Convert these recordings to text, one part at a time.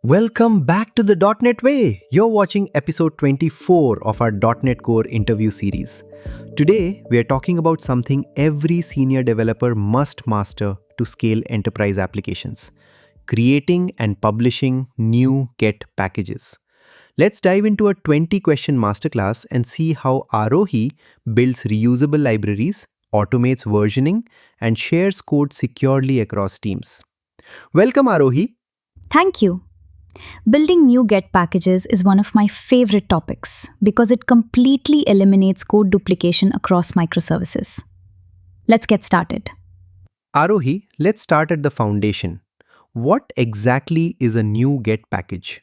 Welcome back to the .NET Way. You're watching episode 24 of our .NET Core interview series. Today, we are talking about something every senior developer must master to scale enterprise applications: creating and publishing new Get packages. Let's dive into a 20-question masterclass and see how Arohi builds reusable libraries, automates versioning, and shares code securely across teams. Welcome, Arohi. Thank you. Building new Get packages is one of my favorite topics because it completely eliminates code duplication across microservices. Let's get started. Arohi, let's start at the foundation. What exactly is a new Get package?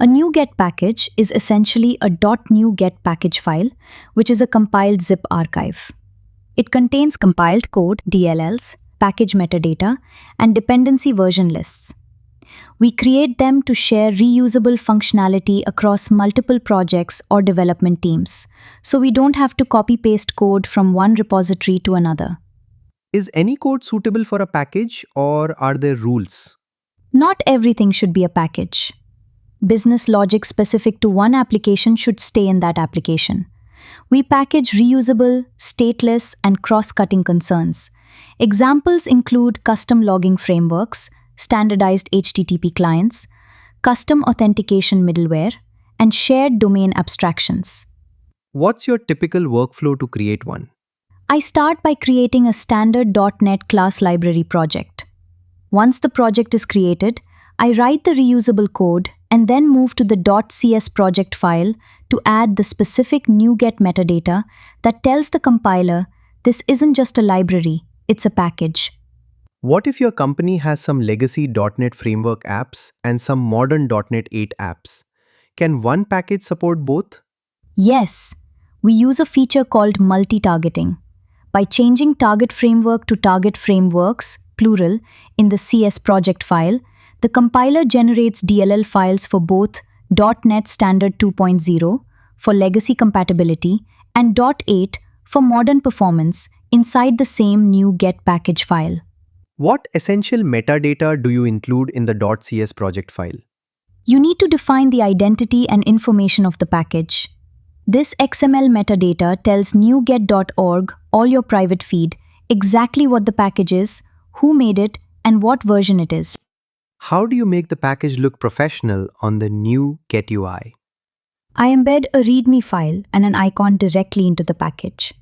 A new Get package is essentially a .NET package file, which is a compiled zip archive. It contains compiled code, DLLs, package metadata, and dependency version lists. We create them to share reusable functionality across multiple projects or development teams, so we don't have to copy-paste code from one repository to another. Is any code suitable for a package, or are there rules? Not everything should be a package. Business logic specific to one application should stay in that application. We package reusable, stateless, and cross-cutting concerns. Examples include custom logging frameworks, standardized HTTP clients, custom authentication middleware, and shared domain abstractions. What's your typical workflow to create one? I start by creating a standard .NET class library project. Once the project is created, I write the reusable code and then move to the .csproj file to add the specific nuget metadata that tells the compiler this isn't just a library, it's a package. What if your company has some legacy .NET Framework apps and some modern .NET 8 apps? Can one package support both? Yes, we use a feature called multi-targeting. By changing target framework to target frameworks, plural, in the csproj file, the compiler generates DLL files for both .NET Standard 2.0 for legacy compatibility and .8 for modern performance inside the same new Get package file. What essential metadata do you include in the .csproj file? You need to define the identity and information of the package. This XML metadata tells nuget.org, all your private feed, exactly what the package is, who made it, and what version it is. How do you make the package look professional on the new Get UI? I embed a README file and an icon directly into the package.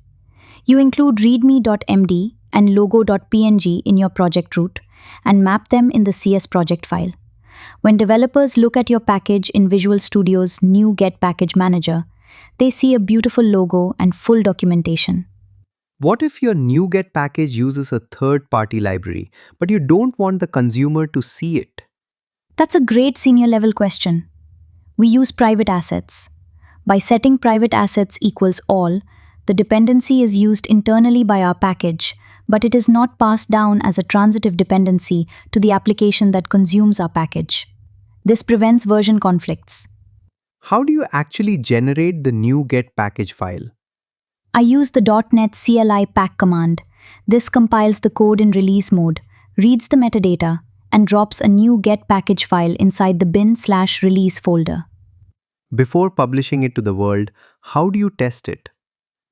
You include readme.md and logo.png in your project root and map them in the csproj file. When developers look at your package in Visual Studio's new Get Package Manager, they see a beautiful logo and full documentation. What if your NuGet package uses a third-party library, but you don't want the consumer to see it? That's a great senior level question. We use PrivateAssets. By setting PrivateAssets equals all, the dependency is used internally by our package, but it is not passed down as a transitive dependency to the application that consumes our package. This prevents version conflicts. How do you actually generate the NuGet package file? I use the .NET CLI pack command. This compiles the code in release mode, reads the metadata, and drops a new Get package file inside the bin/release folder. Before publishing it to the world, how do you test it?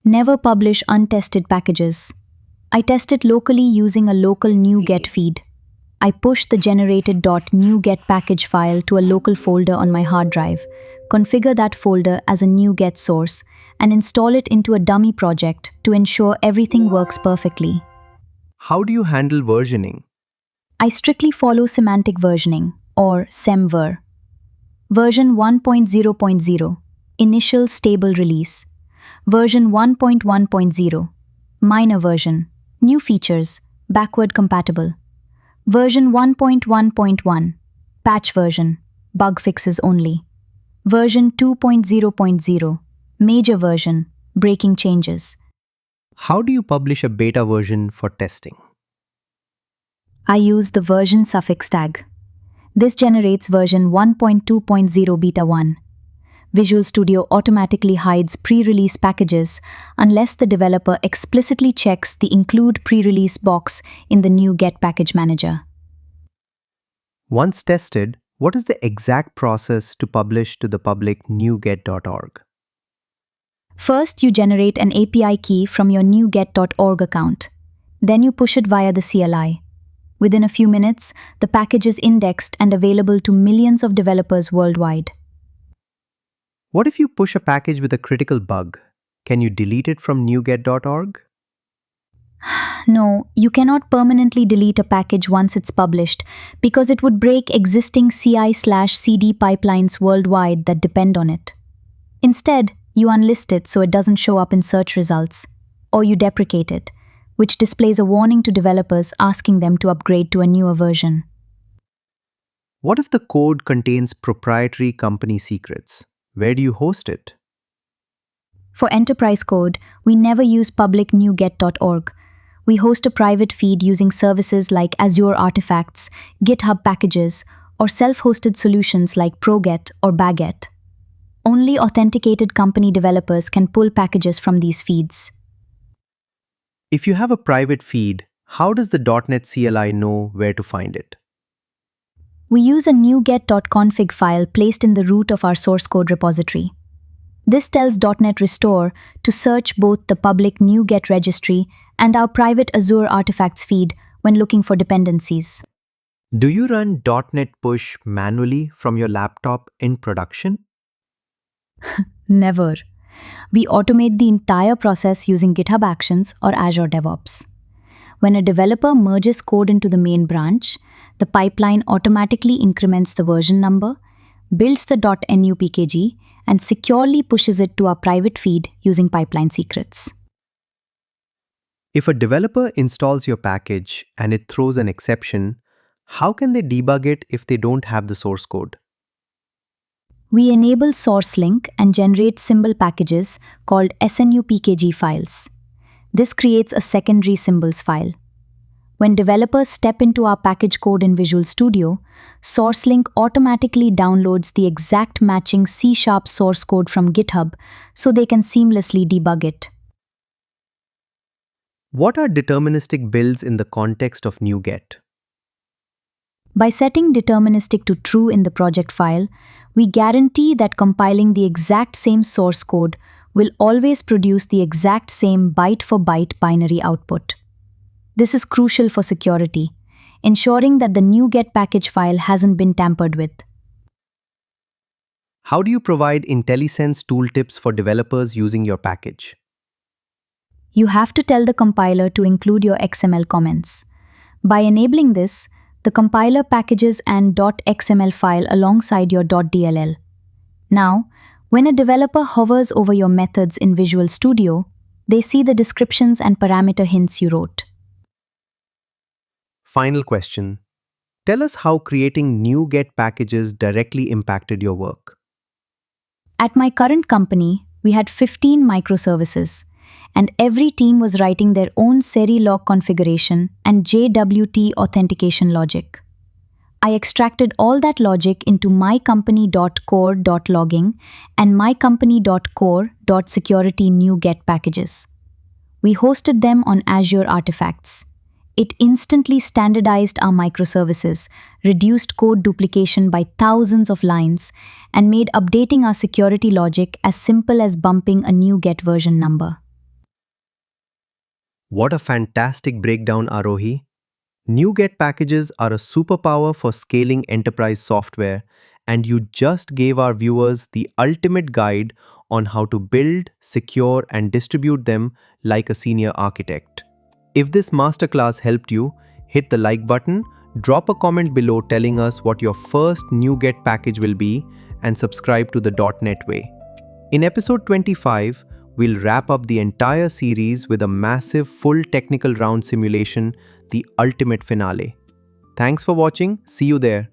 Never publish untested packages. I test it locally using a local NuGet feed. I push the generated .NuGet package file to a local folder on my hard drive, configure that folder as a NuGet source, and install it into a dummy project to ensure everything works perfectly. How do you handle versioning? I strictly follow semantic versioning, or semver. Version 1.0.0, initial stable release. Version 1.1.0, minor version, new features, backward compatible. Version 1.1.1, patch version, bug fixes only. Version 2.0.0, major version, breaking changes. How do you publish a beta version for testing? I use the version suffix tag. This generates version 1.2.0 beta 1. Visual Studio automatically hides pre-release packages unless the developer explicitly checks the Include Pre-release box in the new Get Package Manager. Once tested, What is the exact process to publish to the public nuget.org? First, you generate an API key from your nuget.org account. Then you push it via the CLI. Within a few minutes, the package is indexed and available to millions of developers worldwide. What if you push a package with a critical bug? Can you delete it from nuget.org? No, you cannot permanently delete a package once it's published because it would break existing CI/CD pipelines worldwide that depend on it. Instead, you unlist it so it doesn't show up in search results, or you deprecate it, which displays a warning to developers asking them to upgrade to a newer version. What if the code contains proprietary company secrets? Where do you host it? For enterprise code, we never use public nuget.org. We host a private feed using services like Azure Artifacts, GitHub packages, or self-hosted solutions like ProGet or Baget. Only authenticated company developers can pull packages from these feeds. If you have a private feed, how does the .NET CLI know where to find it? We use a nuget.config file placed in the root of our source code repository. This tells .NET Restore to search both the public NuGet registry and our private Azure Artifacts feed when looking for dependencies. Do you run .NET Push manually from your laptop in production? Never. We automate the entire process using GitHub Actions or Azure DevOps. When a developer merges code into the main branch, the pipeline automatically increments the version number, builds the .NU PKG, and securely pushes it to our private feed using pipeline secrets. If a developer installs your package and it throws an exception, how can they debug it if they don't have the source code? We enable SourceLink and generate symbol packages called SNUPKG files. This creates a secondary symbols file. When developers step into our package code in Visual Studio, SourceLink automatically downloads the exact matching C# source code from GitHub so they can seamlessly debug it. What are deterministic builds in the context of NuGet? By setting deterministic to true in the project file, we guarantee that compiling the exact same source code will always produce the exact same byte-for-byte binary output. This is crucial for security, ensuring that the NuGet package file hasn't been tampered with. How do you provide IntelliSense tooltips for developers using your package? You have to tell the compiler to include your XML comments. By enabling this, the compiler packages an .xml file alongside your .dll. Now, when a developer hovers over your methods in Visual Studio, they see the descriptions and parameter hints you wrote. Final question. Tell us how creating NuGet packages directly impacted your work. At my current company, we had 15 microservices, and every team was writing their own Serilog configuration and JWT authentication logic. I extracted all that logic into mycompany.core.logging and mycompany.core.security NuGet packages. We hosted them on Azure Artifacts. It instantly standardized our microservices, reduced code duplication by thousands of lines, and made updating our security logic as simple as bumping a NuGet version number. What a fantastic breakdown, Arohi. NuGet packages are a superpower for scaling enterprise software, and you just gave our viewers the ultimate guide on how to build, secure, and distribute them like a senior architect. If this masterclass helped you, hit the like button, drop a comment below telling us what your first NuGet package will be, and subscribe to the .NET Way. In episode 25, we'll wrap up the entire series with a massive full technical round simulation, the ultimate finale. Thanks for watching. See you there.